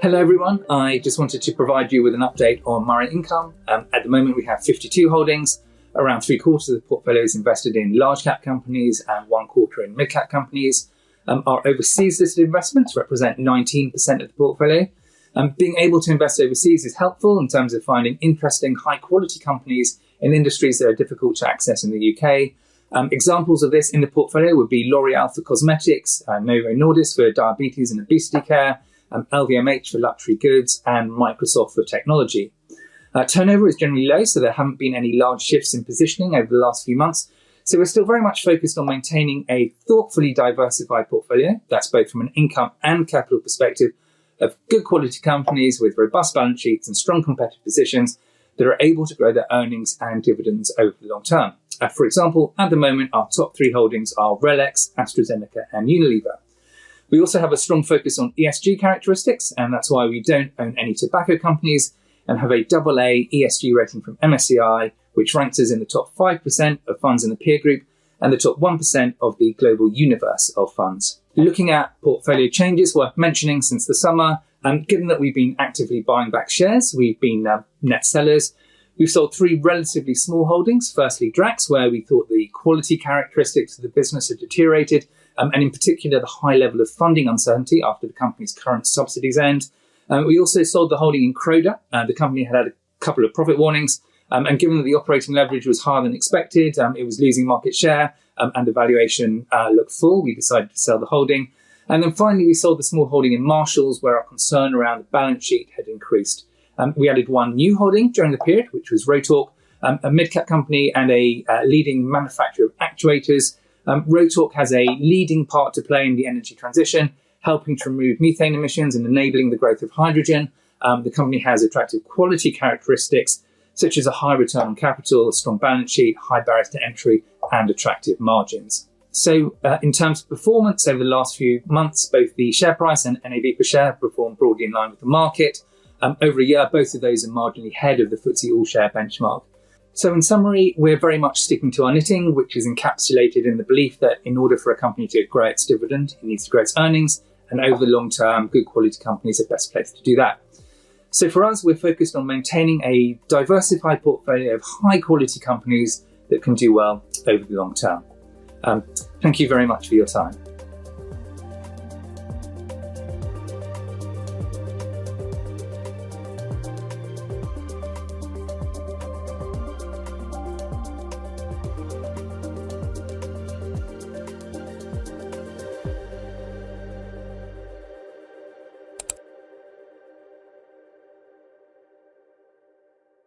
Hello everyone, I just wanted to provide you with an update on Murray Income. At the moment we have 52 holdings, around 3/4 of the portfolio is invested in large cap companies and 1/4 in mid cap companies. Our overseas listed investments represent 19% of the portfolio. Being able to invest overseas is helpful in terms of finding interesting high quality companies in industries that are difficult to access in the UK. Examples of this in the portfolio would be L'Oreal for cosmetics, Novo Nordisk for diabetes and obesity care, LVMH for luxury goods, and Microsoft for technology. Turnover is generally low, so there haven't been any large shifts in positioning over the last few months. So we're still very much focused on maintaining a thoughtfully diversified portfolio, that's both from an income and capital perspective, of good quality companies with robust balance sheets and strong competitive positions that are able to grow their earnings and dividends over the long term. For example, at the moment, our top 3 holdings are RELX, AstraZeneca, and Unilever. We also have a strong focus on ESG characteristics, and that's why we don't own any tobacco companies and have a AA ESG rating from MSCI, which ranks us in the top 5% of funds in the peer group and the top 1% of the global universe of funds. Looking at portfolio changes worth mentioning since the summer, given that we've been actively buying back shares, we've been net sellers. We've sold 3 relatively small holdings. Firstly, Drax, where we thought the quality characteristics of the business had deteriorated, and in particular the high level of funding uncertainty after the company's current subsidies end. We also sold the holding in Croda. The company had a couple of profit warnings, and given that the operating leverage was higher than expected, it was losing market share, and the valuation looked full, we decided to sell the holding. And then finally, we sold the small holding in Marshalls, where our concern around the balance sheet had increased. We added 1 new holding during the period, which was Rotork, a mid-cap company and a leading manufacturer of actuators. Rotork has a leading part to play in the energy transition, helping to remove methane emissions and enabling the growth of hydrogen. The company has attractive quality characteristics, such as a high return on capital, a strong balance sheet, high barriers to entry, and attractive margins. So in terms of performance over the last few months, both the share price and NAV per share performed broadly in line with the market. Over a year, both of those are marginally ahead of the FTSE All-Share benchmark. So in summary, we're very much sticking to our knitting, which is encapsulated in the belief that in order for a company to grow its dividend, it needs to grow its earnings, and over the long term, good quality companies are best placed to do that. So for us, we're focused on maintaining a diversified portfolio of high quality companies that can do well over the long term. Thank you very much for your time.